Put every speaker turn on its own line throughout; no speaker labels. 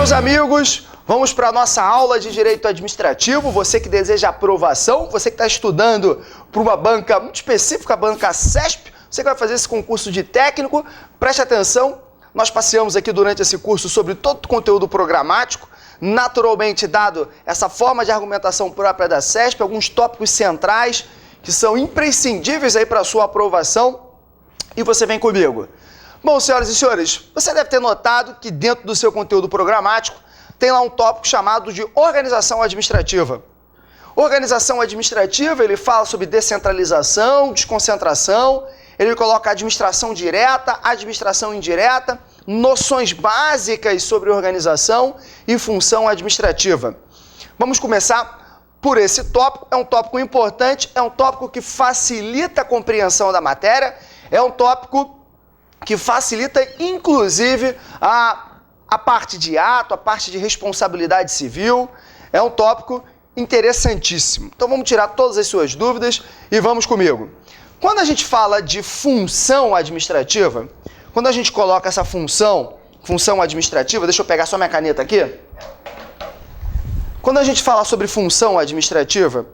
Meus amigos, vamos para a nossa aula de Direito Administrativo. Você que deseja aprovação, você que está estudando para uma banca muito específica, a banca CESP, você que vai fazer esse concurso de técnico, preste atenção, nós passeamos aqui durante esse curso sobre todo o conteúdo programático, naturalmente dado essa forma de argumentação própria da CESP, alguns tópicos centrais que são imprescindíveis aí para a sua aprovação, e você vem comigo. Bom, senhoras e senhores, você deve ter notado que dentro do seu conteúdo programático tem lá um tópico chamado de organização administrativa. Organização administrativa, ele fala sobre descentralização, desconcentração, ele coloca administração direta, administração indireta, noções básicas sobre organização e função administrativa. Vamos começar por esse tópico, é um tópico importante, é um tópico que facilita a compreensão da matéria, é um tópico que facilita, inclusive, a parte de ato, a parte de responsabilidade civil. É um tópico interessantíssimo. Então, vamos tirar todas as suas dúvidas e vamos comigo. Quando a gente fala de função administrativa, quando a gente coloca essa função administrativa, deixa eu pegar só minha caneta aqui. Quando a gente fala sobre função administrativa,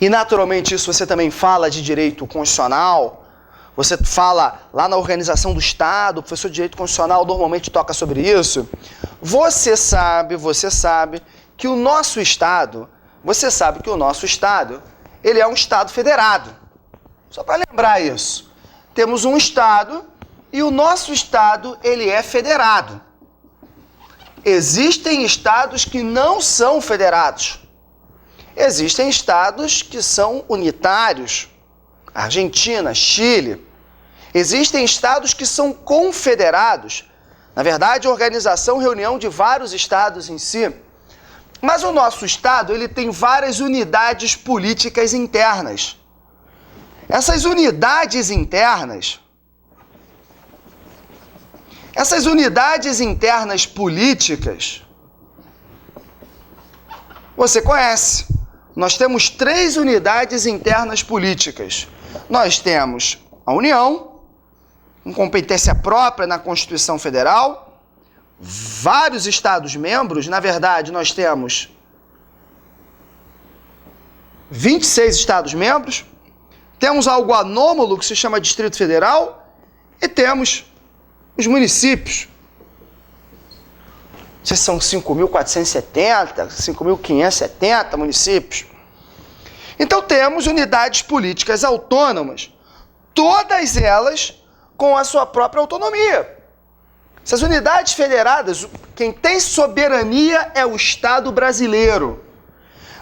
e naturalmente isso você também fala de direito constitucional, você fala lá na organização do Estado, o professor de Direito Constitucional normalmente toca sobre isso. Você sabe que o nosso Estado, ele é um Estado federado. Só para lembrar isso. Temos um Estado e o nosso Estado, ele é federado. Existem Estados que não são federados. Existem Estados que são unitários. Argentina, Chile. Existem estados que são confederados. Na verdade, organização, reunião de vários estados em si. Mas o nosso estado, ele tem várias unidades políticas internas. Essas unidades internas políticas, você conhece. Nós temos 3 unidades internas políticas. Nós temos a União, com competência própria na Constituição Federal, vários Estados-membros, na verdade nós temos 26 Estados-membros, temos algo anômalo que se chama Distrito Federal e temos os municípios. Não sei se são 5.470, 5.570 municípios. Então temos unidades políticas autônomas, todas elas com a sua própria autonomia. Essas unidades federadas, quem tem soberania é o Estado brasileiro.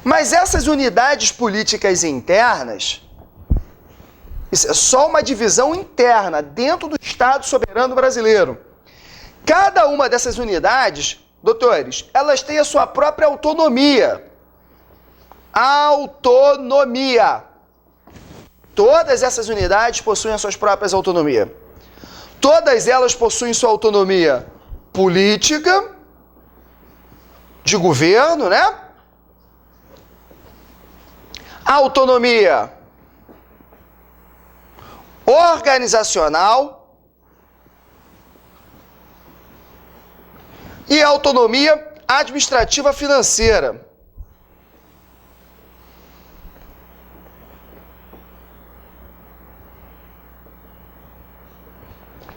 Mas essas unidades políticas internas, isso é só uma divisão interna dentro do Estado soberano brasileiro. Cada uma dessas unidades, doutores, elas têm a sua própria autonomia. Autonomia. Todas essas unidades possuem as suas próprias autonomias. Todas elas possuem sua autonomia política, de governo, né? Autonomia organizacional e autonomia administrativa financeira.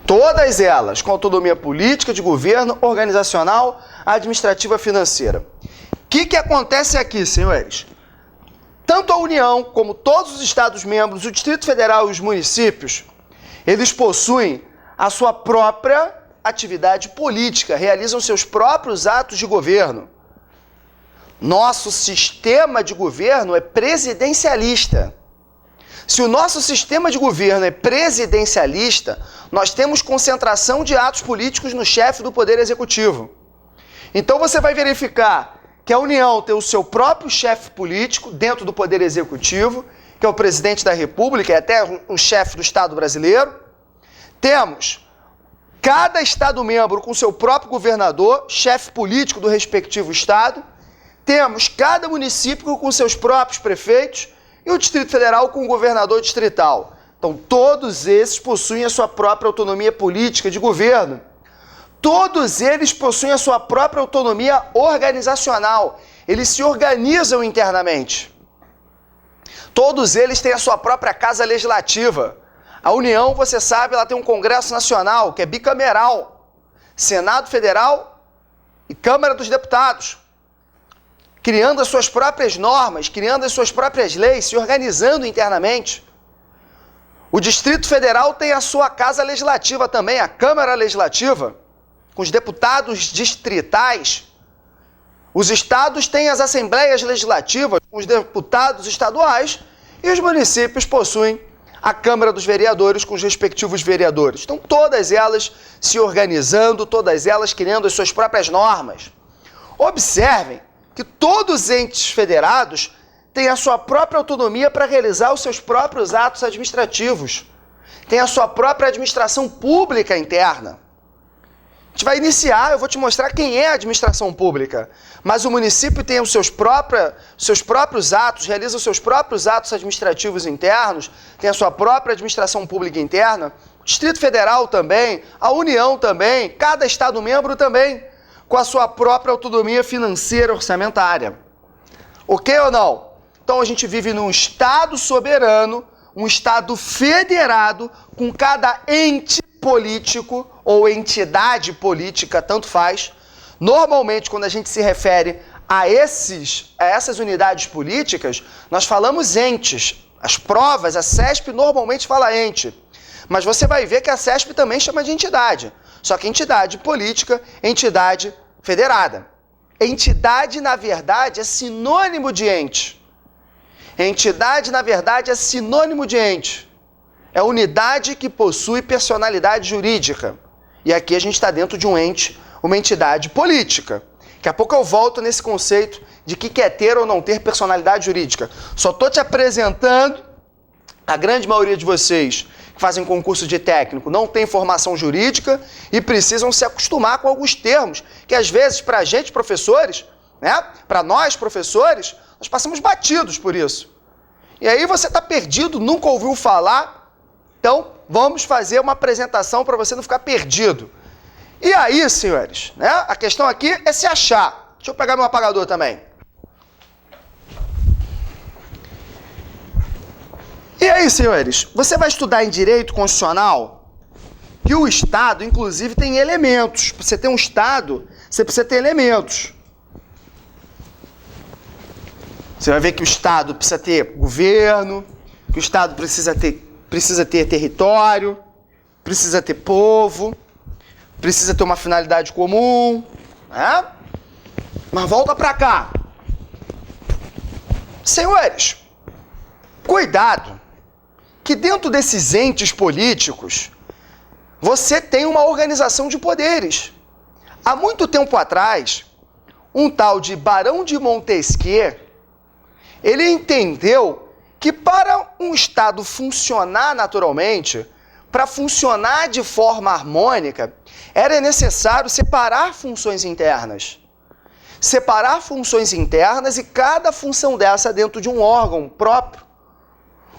Todas elas com autonomia política, de governo, organizacional, administrativa, financeira. O que acontece aqui, senhores? Tanto a União, como todos os Estados-membros, o Distrito Federal e os municípios, eles possuem a sua própria atividade política, realizam seus próprios atos de governo. Nosso sistema de governo é presidencialista. Se o nosso sistema de governo é presidencialista, nós temos concentração de atos políticos no chefe do Poder Executivo. Então você vai verificar que a União tem o seu próprio chefe político dentro do Poder Executivo, que é o presidente da República, é até um chefe do Estado brasileiro. Temos cada Estado-membro com seu próprio governador, chefe político do respectivo Estado. Temos cada município com seus próprios prefeitos e o Distrito Federal com o governador distrital. Então, todos esses possuem a sua própria autonomia política de governo. Todos eles possuem a sua própria autonomia organizacional. Eles se organizam internamente. Todos eles têm a sua própria casa legislativa. A União, você sabe, ela tem um Congresso Nacional, que é bicameral. Senado Federal e Câmara dos Deputados. Criando as suas próprias normas, criando as suas próprias leis, se organizando internamente. O Distrito Federal tem a sua casa legislativa também, a Câmara Legislativa, com os deputados distritais. Os estados têm as assembleias legislativas, com os deputados estaduais, e os municípios possuem a Câmara dos Vereadores, com os respectivos vereadores. Então, todas elas se organizando, todas elas criando as suas próprias normas. Observem que todos os entes federados têm a sua própria autonomia para realizar os seus próprios atos administrativos. Tem a sua própria administração pública interna. A gente vai iniciar, eu vou te mostrar quem é a administração pública. Mas o município tem os seus próprios atos, realiza os seus próprios atos administrativos internos, tem a sua própria administração pública interna. O Distrito Federal também, a União também, cada Estado-membro também, com a sua própria autonomia financeira orçamentária. Ok ou não? Então a gente vive num Estado soberano, um Estado federado, com cada ente político ou entidade política, tanto faz. Normalmente, quando a gente se refere a essas unidades políticas, nós falamos entes. As provas, a CESP normalmente fala ente. Mas você vai ver que a CESP também chama de entidade. Só que entidade política, entidade federada. Entidade, na verdade, é sinônimo de ente. Entidade, na verdade, é sinônimo de ente. É unidade que possui personalidade jurídica. E aqui a gente está dentro de um ente, uma entidade política. Daqui a pouco eu volto nesse conceito de que quer ter ou não ter personalidade jurídica. Só estou te apresentando, a grande maioria de vocês que fazem concurso de técnico não tem formação jurídica e precisam se acostumar com alguns termos que às vezes para a gente, professores, né, para nós, professores, nós passamos batidos por isso. E aí você está perdido, nunca ouviu falar, então vamos fazer uma apresentação para você não ficar perdido. E aí, senhores, né, a questão aqui é se achar. Deixa eu pegar meu apagador também. E aí, senhores, você vai estudar em Direito Constitucional que o Estado, inclusive, tem elementos. Para você ter um Estado, você precisa ter elementos. Você vai ver que o Estado precisa ter governo, que o Estado precisa ter território, precisa ter povo, precisa ter uma finalidade comum, né? Mas volta para cá. Senhores, cuidado, que dentro desses entes políticos, você tem uma organização de poderes. Há muito tempo atrás, um tal de Barão de Montesquieu, ele entendeu que para um Estado funcionar naturalmente, para funcionar de forma harmônica, era necessário separar funções internas. Separar funções internas e cada função dessa dentro de um órgão próprio.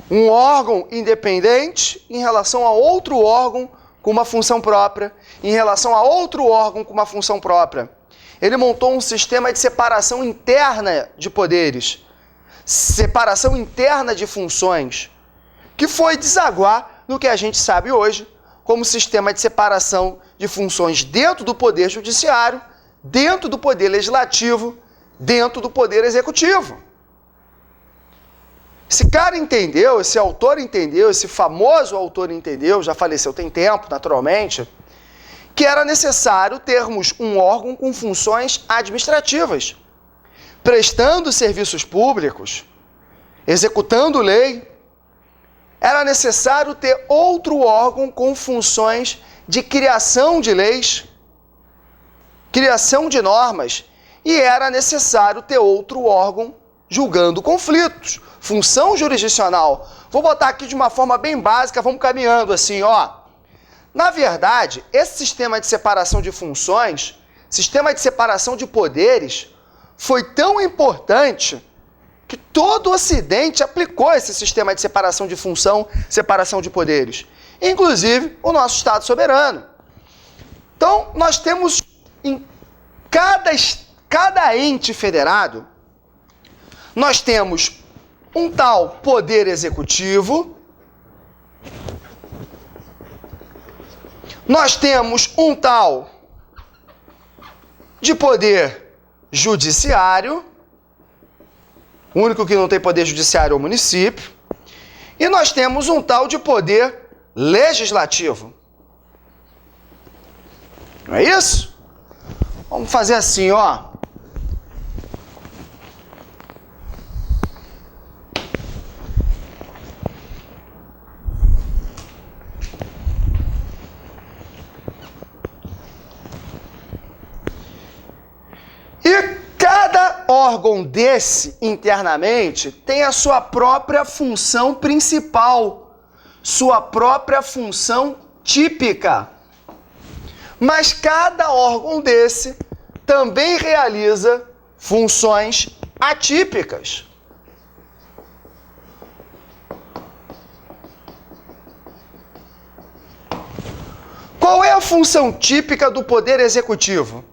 Um órgão independente em relação a outro órgão com uma função própria, em relação a outro órgão com uma função própria. Ele montou um sistema de separação interna de poderes, separação interna de funções, que foi desaguar no que a gente sabe hoje como sistema de separação de funções dentro do Poder Judiciário, dentro do Poder Legislativo, dentro do Poder Executivo. Esse cara entendeu, esse autor entendeu, esse famoso autor entendeu, já faleceu tem tempo, naturalmente, que era necessário termos um órgão com funções administrativas, prestando serviços públicos, executando lei. Era necessário ter outro órgão com funções de criação de leis, criação de normas, e era necessário ter outro órgão julgando conflitos, função jurisdicional. Vou botar aqui de uma forma bem básica, vamos caminhando assim, ó. Na verdade, esse sistema de separação de funções, sistema de separação de poderes, foi tão importante que todo o Ocidente aplicou esse sistema de separação de função, separação de poderes. Inclusive, o nosso Estado soberano. Então, nós temos em cada ente federado, nós temos um tal poder executivo, nós temos um tal de poder judiciário, o único que não tem poder judiciário é o município, e nós temos um tal de poder legislativo. Não é isso? Vamos fazer assim, ó. E cada órgão desse, internamente, tem a sua própria função principal, sua própria função típica. Mas cada órgão desse também realiza funções atípicas. Qual é a função típica do Poder Executivo?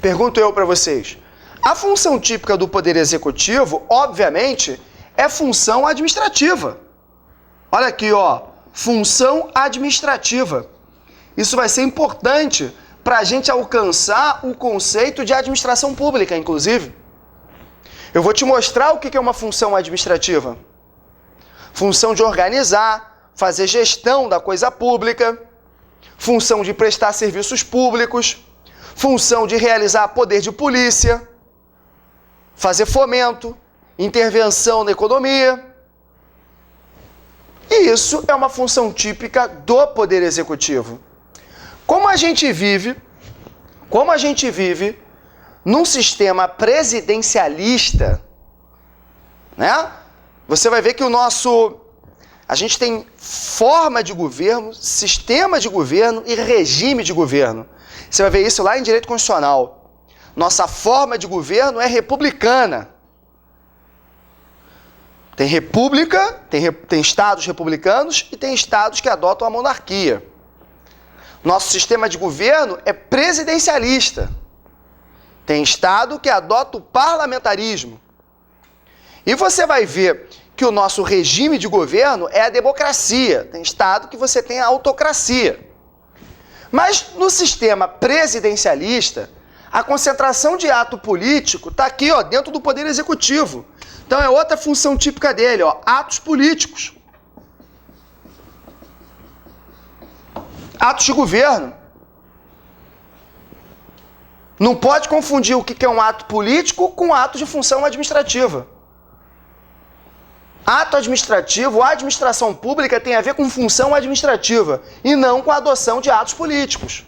Pergunto eu para vocês. A função típica do Poder Executivo, obviamente, é função administrativa. Olha aqui, ó, função administrativa. Isso vai ser importante para a gente alcançar o conceito de administração pública, inclusive. Eu vou te mostrar o que é uma função administrativa. Função de organizar, fazer gestão da coisa pública, função de prestar serviços públicos, função de realizar poder de polícia, fazer fomento, intervenção na economia. E isso é uma função típica do Poder Executivo. Como a gente vive num sistema presidencialista, né? Você vai ver que a gente tem forma de governo, sistema de governo e regime de governo. Você vai ver isso lá em Direito Constitucional. Nossa forma de governo é republicana. Tem república, tem estados republicanos e tem estados que adotam a monarquia. Nosso sistema de governo é presidencialista. Tem estado que adota o parlamentarismo. E você vai ver que o nosso regime de governo é a democracia. Tem estado que você tem a autocracia. Mas no sistema presidencialista, a concentração de ato político está aqui, ó, dentro do Poder Executivo. Então é outra função típica dele, ó, atos políticos. Atos de governo. Não pode confundir o que é um ato político com ato de função administrativa. Ato administrativo, a administração pública tem a ver com função administrativa e não com a adoção de atos políticos.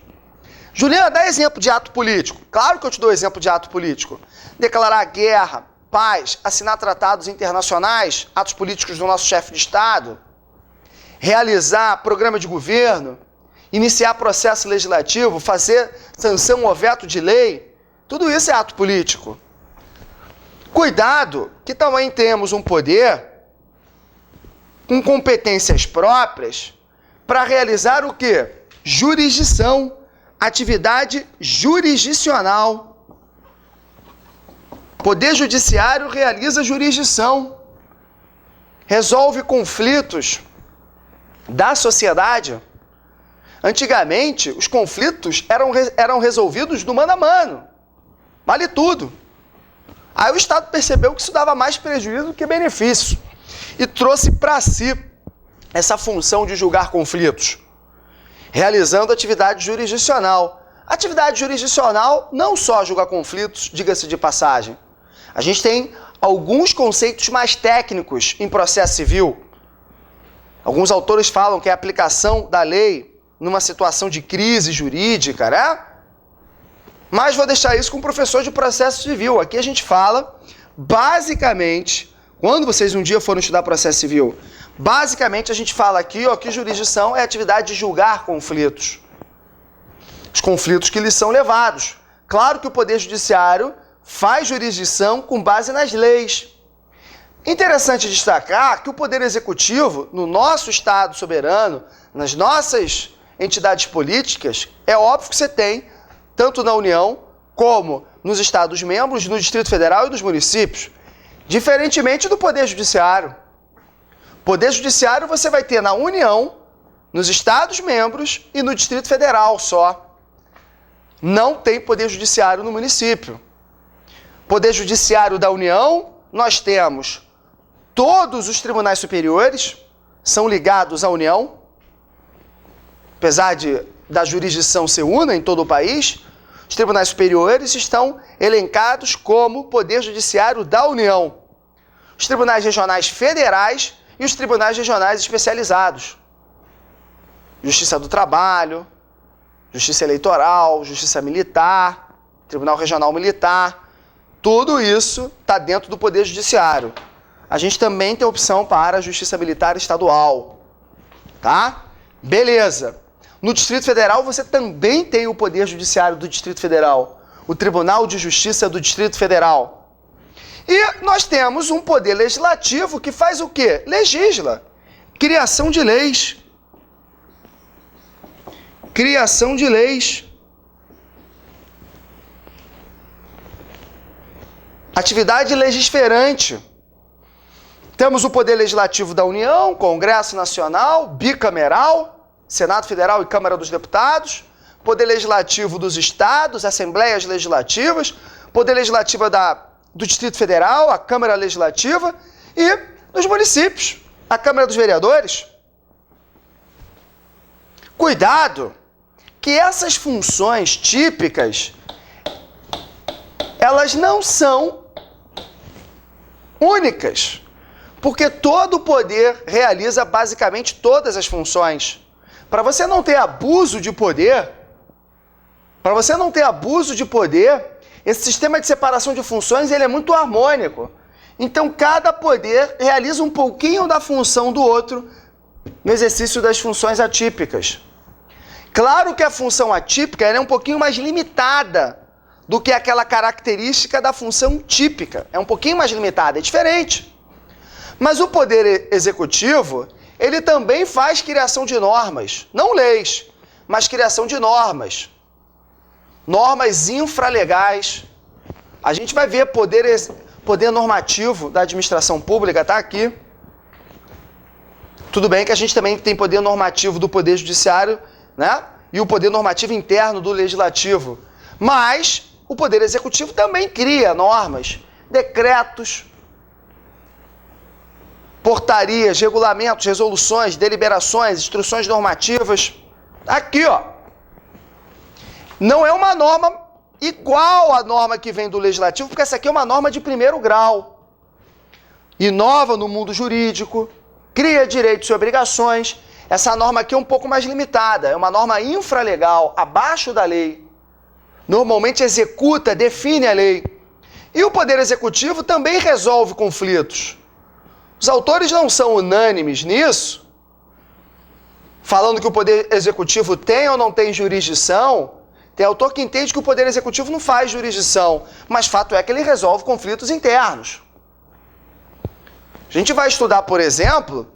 Juliana, dá exemplo de ato político. Claro que eu te dou exemplo de ato político. Declarar guerra, paz, assinar tratados internacionais, atos políticos do nosso chefe de Estado, realizar programa de governo, iniciar processo legislativo, fazer sanção ou veto de lei, tudo isso é ato político. Cuidado que também temos um poder com competências próprias para realizar o quê? Jurisdição, atividade jurisdicional. Poder Judiciário realiza jurisdição, resolve conflitos da sociedade. Antigamente, os conflitos eram resolvidos do mano a mano. Vale tudo. Aí o Estado percebeu que isso dava mais prejuízo do que benefício e trouxe para si essa função de julgar conflitos, realizando atividade jurisdicional. Atividade jurisdicional não só julgar conflitos, diga-se de passagem. A gente tem alguns conceitos mais técnicos em processo civil. Alguns autores falam que é a aplicação da lei numa situação de crise jurídica, né? Mas vou deixar isso com o professor de processo civil. Aqui a gente fala, basicamente, quando vocês um dia forem estudar processo civil, basicamente a gente fala aqui, ó, que jurisdição é a atividade de julgar conflitos. Os conflitos que lhes são levados. Claro que o Poder Judiciário faz jurisdição com base nas leis. Interessante destacar que o Poder Executivo, no nosso Estado soberano, nas nossas entidades políticas, é óbvio que você tem, tanto na União como nos Estados-membros, no Distrito Federal e nos municípios. Diferentemente do Poder Judiciário. Poder Judiciário você vai ter na União, nos Estados-membros e no Distrito Federal só. Não tem Poder Judiciário no município. Poder Judiciário da União, nós temos todos os tribunais superiores, são ligados à União, apesar da jurisdição ser una em todo o país, os tribunais superiores estão elencados como Poder Judiciário da União. Os tribunais regionais federais e os tribunais regionais especializados. Justiça do Trabalho, Justiça Eleitoral, Justiça Militar, Tribunal Regional Militar, tudo isso está dentro do Poder Judiciário. A gente também tem opção para a Justiça Militar Estadual, tá? Beleza. No Distrito Federal você também tem o Poder Judiciário do Distrito Federal, o Tribunal de Justiça do Distrito Federal. E nós temos um Poder Legislativo que faz o quê? Legisla. Criação de leis. Criação de leis. Atividade legisferante. Temos o Poder Legislativo da União, Congresso Nacional, bicameral, Senado Federal e Câmara dos Deputados, Poder Legislativo dos Estados, Assembleias Legislativas, Poder Legislativo do Distrito Federal, a Câmara Legislativa, e dos municípios, a Câmara dos Vereadores. Cuidado, que essas funções típicas, elas não são únicas, porque todo o poder realiza basicamente todas as funções. Para você não ter abuso de poder, esse sistema de separação de funções ele é muito harmônico. Então, cada poder realiza um pouquinho da função do outro no exercício das funções atípicas. Claro que a função atípica ela é um pouquinho mais limitada do que aquela característica da função típica. É um pouquinho mais limitada, é diferente. Mas o poder executivo, ele também faz criação de normas, não leis, mas criação de normas. Normas infralegais. A gente vai ver poder normativo da administração pública, tá aqui. Tudo bem que a gente também tem poder normativo do Poder Judiciário, né? E o poder normativo interno do Legislativo. Mas o Poder Executivo também cria normas, decretos, portarias, regulamentos, resoluções, deliberações, instruções normativas. Aqui, ó. Não é uma norma igual à norma que vem do Legislativo, porque essa aqui é uma norma de primeiro grau. Inova no mundo jurídico, cria direitos e obrigações. Essa norma aqui é um pouco mais limitada, é uma norma infralegal, abaixo da lei. Normalmente executa, define a lei. E o Poder Executivo também resolve conflitos. Os autores não são unânimes nisso, falando que o Poder Executivo tem ou não tem jurisdição. Tem autor que entende que o Poder Executivo não faz jurisdição, mas fato é que ele resolve conflitos internos. A gente vai estudar, por exemplo,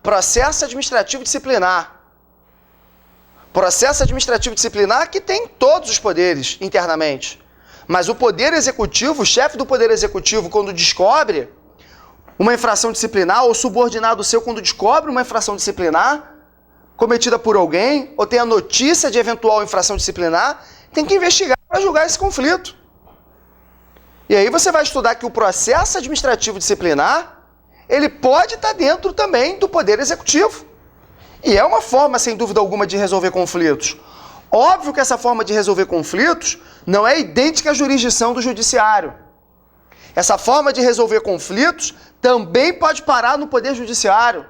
processo administrativo disciplinar. Processo administrativo disciplinar que tem todos os poderes internamente. Mas o Poder Executivo, o chefe do Poder Executivo, quando descobre uma infração disciplinar, ou subordinado seu, quando descobre uma infração disciplinar cometida por alguém, ou tem a notícia de eventual infração disciplinar, tem que investigar para julgar esse conflito. E aí você vai estudar que o processo administrativo disciplinar, ele pode estar dentro também do Poder Executivo. E é uma forma, sem dúvida alguma, de resolver conflitos. Óbvio que essa forma de resolver conflitos não é idêntica à jurisdição do Judiciário. Essa forma de resolver conflitos também pode parar no Poder Judiciário.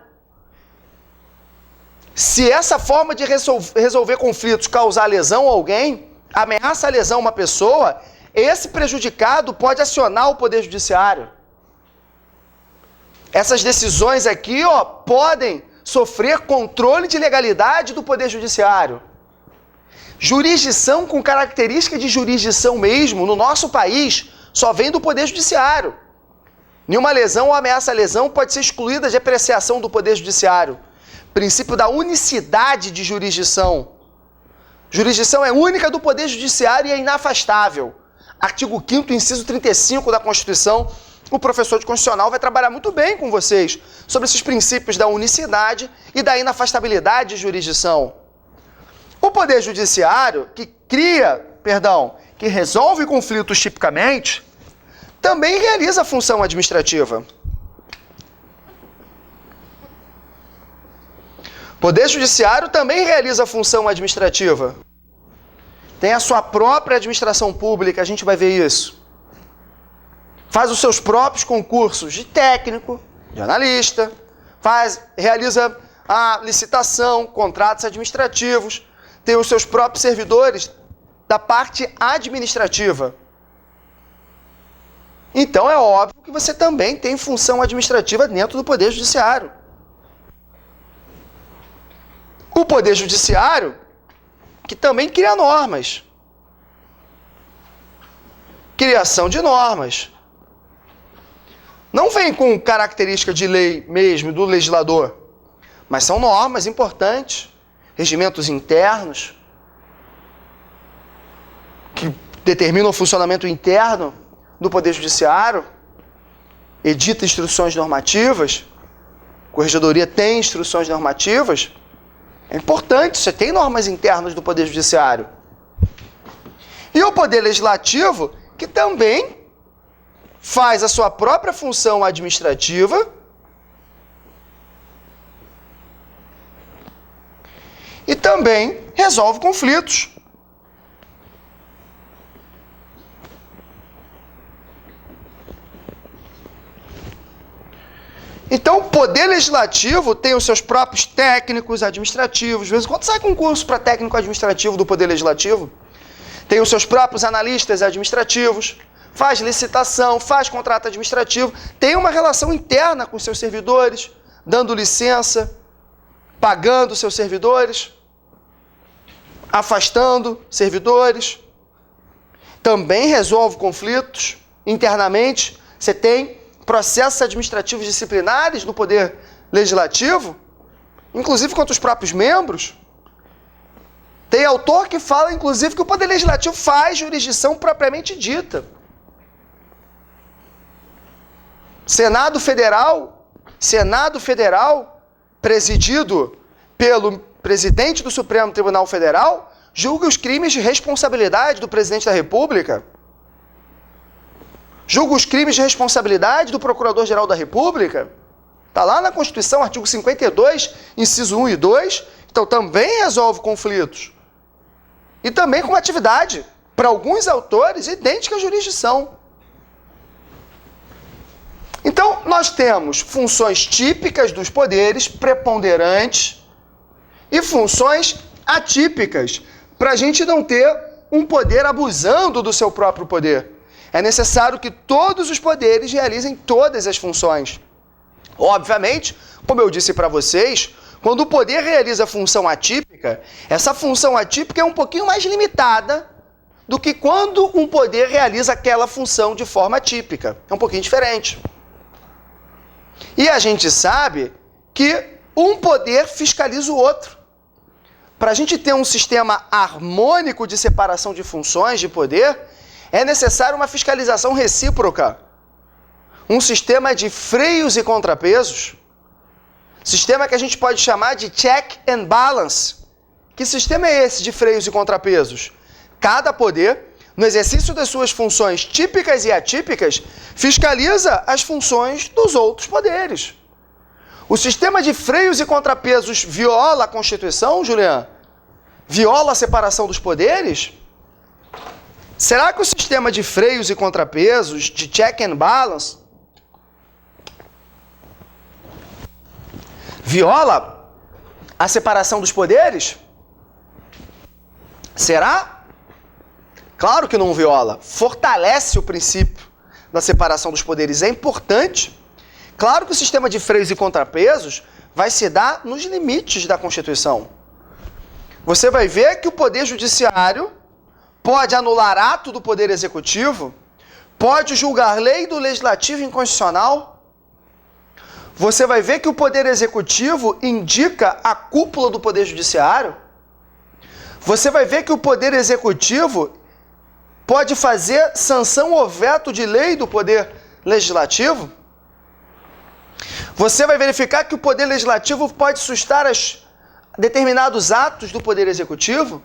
Se essa forma de resolver conflitos causar lesão a alguém, ameaça a lesão a uma pessoa, esse prejudicado pode acionar o Poder Judiciário. Essas decisões aqui, ó, podem sofrer controle de legalidade do Poder Judiciário. Jurisdição com característica de jurisdição mesmo, no nosso país, só vem do Poder Judiciário. Nenhuma lesão ou ameaça à lesão pode ser excluída de apreciação do Poder Judiciário. princípio da unicidade de jurisdição. Jurisdição é única do Poder Judiciário e é inafastável. Artigo 5º, inciso 35 da Constituição. O professor de Constitucional vai trabalhar muito bem com vocês sobre esses princípios da unicidade e da inafastabilidade de jurisdição. O Poder Judiciário, que resolve conflitos tipicamente, também realiza a função administrativa. O Poder Judiciário também realiza a função administrativa. Tem a sua própria administração pública, a gente vai ver isso. Faz os seus próprios concursos de técnico, de analista, realiza a licitação, contratos administrativos, tem os seus próprios servidores da parte administrativa. Então é óbvio que você também tem função administrativa dentro do Poder Judiciário. O Poder Judiciário, que também cria normas. Criação de normas. Não vem com característica de lei mesmo do legislador, mas são normas importantes, regimentos internos, que determinam o funcionamento interno do Poder Judiciário, edita instruções normativas, a Corregedoria tem instruções normativas. É importante, você tem normas internas do Poder Judiciário. E o Poder Legislativo, que também faz a sua própria função administrativa e também resolve conflitos. Então, o Poder Legislativo tem os seus próprios técnicos administrativos. De vez em quando sai concurso para técnico administrativo do Poder Legislativo. Tem os seus próprios analistas administrativos. Faz licitação, faz contrato administrativo. Tem uma relação interna com seus servidores, dando licença, pagando seus servidores, afastando servidores. Também resolve conflitos internamente. Você tem processos administrativos disciplinares no Poder Legislativo, inclusive contra os próprios membros. Tem autor que fala, inclusive, que o Poder Legislativo faz jurisdição propriamente dita. Senado Federal, presidido pelo presidente do Supremo Tribunal Federal, julga os crimes de responsabilidade do presidente da República. Julga os crimes de responsabilidade do Procurador-Geral da República. Está lá na Constituição, artigo 52, inciso 1 e 2. Então, também resolve conflitos. E também com uma atividade, para alguns autores, idêntica à jurisdição. Então, nós temos funções típicas dos poderes, preponderantes, e funções atípicas, para a gente não ter um poder abusando do seu próprio poder. É necessário que todos os poderes realizem todas as funções. Obviamente, como eu disse para vocês, quando o poder realiza função atípica, essa função atípica é um pouquinho mais limitada do que quando um poder realiza aquela função de forma típica. É um pouquinho diferente. E a gente sabe que um poder fiscaliza o outro. Para a gente ter um sistema harmônico de separação de funções de poder, é necessário uma fiscalização recíproca. Um sistema de freios e contrapesos. Sistema que a gente pode chamar de check and balance. Que sistema é esse de freios e contrapesos? Cada poder, no exercício das suas funções típicas e atípicas, fiscaliza as funções dos outros poderes. O sistema de freios e contrapesos viola a Constituição, Julian? Viola a separação dos poderes? Será que o sistema de freios e contrapesos, de check and balance, viola a separação dos poderes? Será? Claro que não viola. Fortalece o princípio da separação dos poderes. É importante. Claro que o sistema de freios e contrapesos vai se dar nos limites da Constituição. Você vai ver que o Poder Judiciário pode anular ato do Poder Executivo, pode julgar lei do Legislativo inconstitucional. você vai ver que o Poder Executivo indica a cúpula do Poder Judiciário. Você vai ver que o Poder Executivo pode fazer sanção ou veto de lei do Poder Legislativo. Você vai verificar que o Poder Legislativo pode sustar determinados atos do Poder Executivo,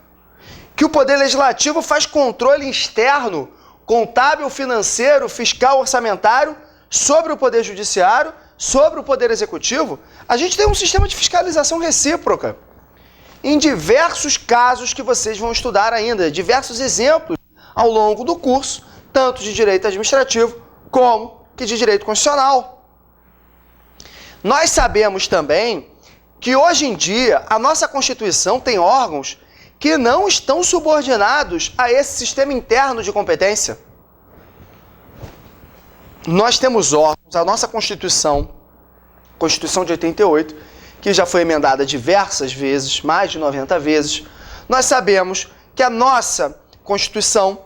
que o Poder Legislativo faz controle externo, contábil, financeiro, fiscal, orçamentário, sobre o Poder Judiciário, sobre o Poder Executivo. A gente tem um sistema de fiscalização recíproca em diversos casos que vocês vão estudar ainda, diversos exemplos ao longo do curso, tanto de direito administrativo como que de direito constitucional. Nós sabemos também que hoje em dia a nossa Constituição tem órgãos que não estão subordinados a esse sistema interno de competência. Nós temos órgãos, a nossa Constituição, Constituição de 88, que já foi emendada diversas vezes, mais de 90 vezes. Nós sabemos que a nossa Constituição,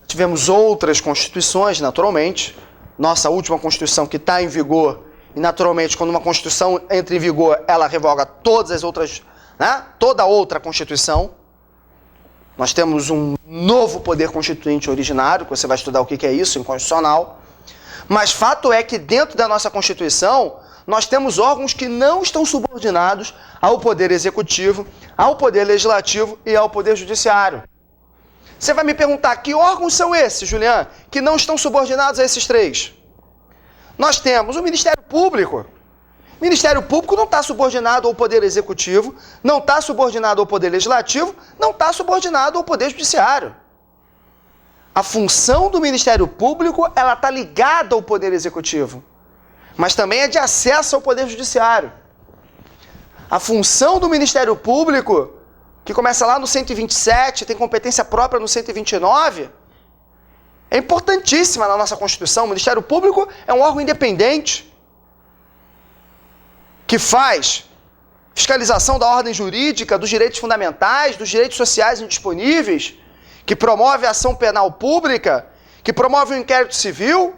tivemos outras constituições, naturalmente, nossa última Constituição que está em vigor, e naturalmente, quando uma Constituição entra em vigor, ela revoga todas as outras, né? Toda outra Constituição. Nós temos um novo poder constituinte originário, que você vai estudar o que é isso, em constitucional. Mas fato é que dentro da nossa Constituição, nós temos órgãos que não estão subordinados ao Poder Executivo, ao Poder Legislativo e ao Poder Judiciário. Você vai me perguntar, que órgãos são esses, Julian, que não estão subordinados a esses três? Nós temos o Ministério Público. O Ministério Público não está subordinado ao Poder Executivo, não está subordinado ao Poder Legislativo, não está subordinado ao Poder Judiciário. A função do Ministério Público, ela está ligada ao Poder Executivo, mas também é de acesso ao Poder Judiciário. A função do Ministério Público, que começa lá no 127, tem competência própria no 129, é importantíssima na nossa Constituição. O Ministério Público é um órgão independente que faz fiscalização da ordem jurídica, dos direitos fundamentais, dos direitos sociais indisponíveis, que promove a ação penal pública, que promove o inquérito civil.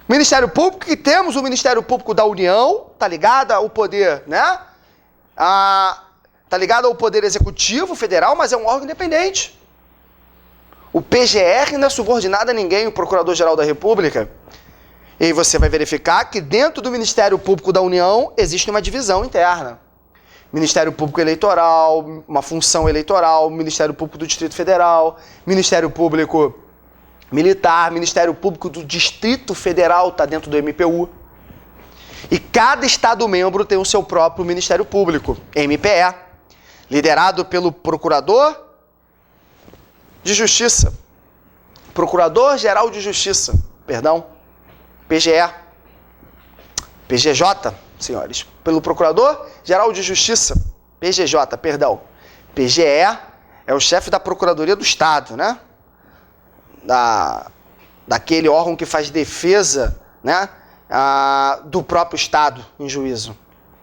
Ministério Público, que temos o Ministério Público da União, está ligado ao poder, né? Está ligado ao Poder Executivo Federal, mas é um órgão independente. O PGR não é subordinado a ninguém, o Procurador-Geral da República. E aí você vai verificar que dentro do Ministério Público da União existe uma divisão interna. Ministério Público Eleitoral, uma função eleitoral, Ministério Público do Distrito Federal, Ministério Público Militar, Ministério Público do Distrito Federal está dentro do MPU. E cada Estado-membro tem o seu próprio Ministério Público, MPE, liderado pelo Procurador de Justiça, Procurador-Geral de Justiça, perdão, PGE, PGJ, senhores, pelo Procurador-Geral de Justiça, PGJ, perdão. PGE é o chefe da Procuradoria do Estado, né? Daquele órgão que faz defesa, né? Do próprio Estado em juízo.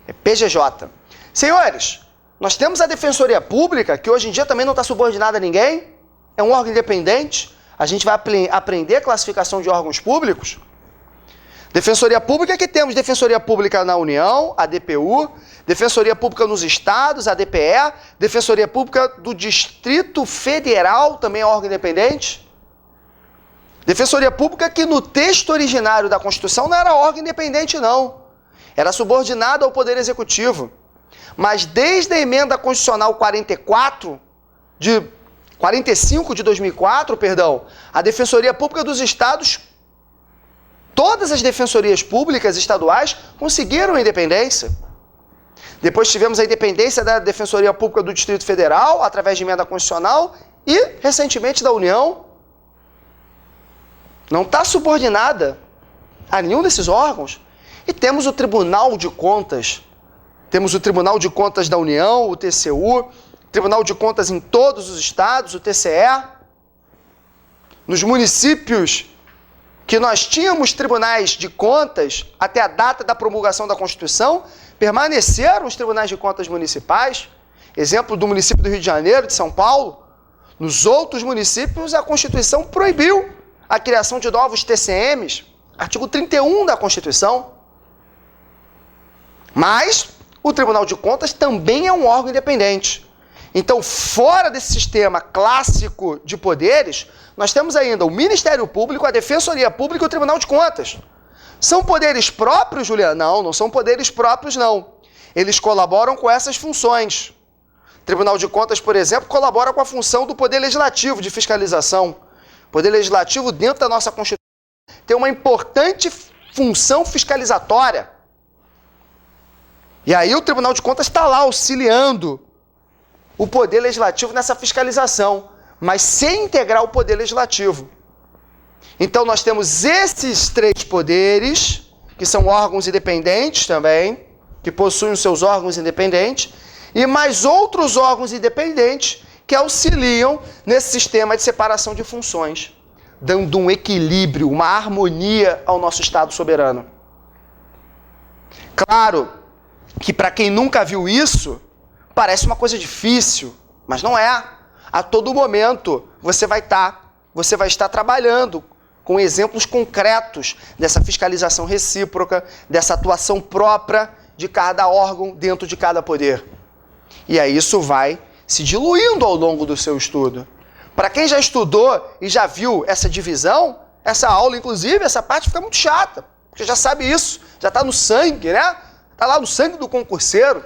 É PGJ. Senhores, nós temos a Defensoria Pública, que hoje em dia também não está subordinada a ninguém, é um órgão independente. A gente vai aprender a classificação de órgãos públicos. Defensoria Pública, que temos Defensoria Pública na União, a DPU, Defensoria Pública nos Estados, a DPE, Defensoria Pública do Distrito Federal, também é órgão independente. Defensoria Pública que no texto originário da Constituição não era órgão independente, não. Era subordinado ao Poder Executivo. Mas desde a emenda constitucional 45 de 2004, perdão, a Defensoria Pública dos Estados, todas as defensorias públicas estaduais conseguiram a independência. Depois tivemos a independência da Defensoria Pública do Distrito Federal, através de emenda constitucional, e, recentemente, da União. Não está subordinada a nenhum desses órgãos. E temos o Tribunal de Contas. Temos o Tribunal de Contas da União, o TCU, Tribunal de Contas em todos os estados, o TCE. Nos municípios que nós tínhamos tribunais de contas até a data da promulgação da Constituição, permaneceram os tribunais de contas municipais. Exemplo do município do Rio de Janeiro, de São Paulo. Nos outros municípios, a Constituição proibiu a criação de novos TCMs, artigo 31 da Constituição. Mas o Tribunal de Contas também é um órgão independente. Então, fora desse sistema clássico de poderes, nós temos ainda o Ministério Público, a Defensoria Pública e o Tribunal de Contas. São poderes próprios, Juliana? Não, não são poderes próprios, não. Eles colaboram com essas funções. O Tribunal de Contas, por exemplo, colabora com a função do Poder Legislativo de fiscalização. O Poder Legislativo, dentro da nossa Constituição, tem uma importante função fiscalizatória. E aí o Tribunal de Contas está lá auxiliando o Poder Legislativo nessa fiscalização, mas sem integrar o Poder Legislativo. Então nós temos esses três poderes, que são órgãos independentes também, que possuem os seus órgãos independentes, e mais outros órgãos independentes que auxiliam nesse sistema de separação de funções, dando um equilíbrio, uma harmonia ao nosso Estado soberano. Claro que para quem nunca viu isso, parece uma coisa difícil, mas não é. A todo momento você vai estar trabalhando com exemplos concretos dessa fiscalização recíproca, dessa atuação própria de cada órgão dentro de cada poder. E aí isso vai se diluindo ao longo do seu estudo. Para quem já estudou e já viu essa divisão, essa aula, inclusive, essa parte fica muito chata, porque já sabe isso, já está no sangue, né? Está lá no sangue do concurseiro.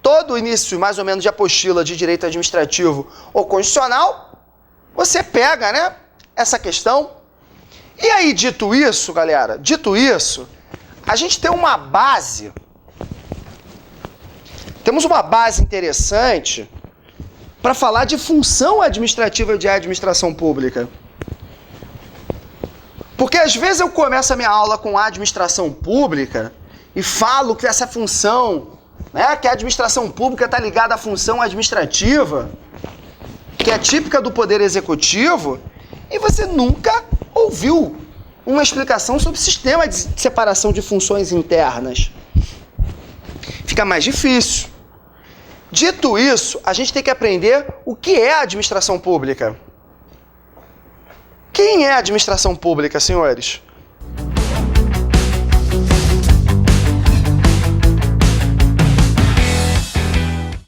Todo o início, mais ou menos, de apostila de direito administrativo ou constitucional, você pega, né, essa questão. E aí, dito isso, galera, a gente tem uma base, temos uma base interessante para falar de função administrativa de administração pública. Porque às vezes eu começo a minha aula com administração pública e falo que essa função, né, que a administração pública está ligada à função administrativa, que é típica do Poder Executivo, e você nunca ouviu uma explicação sobre o sistema de separação de funções internas. Fica mais difícil. Dito isso, a gente tem que aprender o que é a administração pública. Quem é a administração pública, senhores?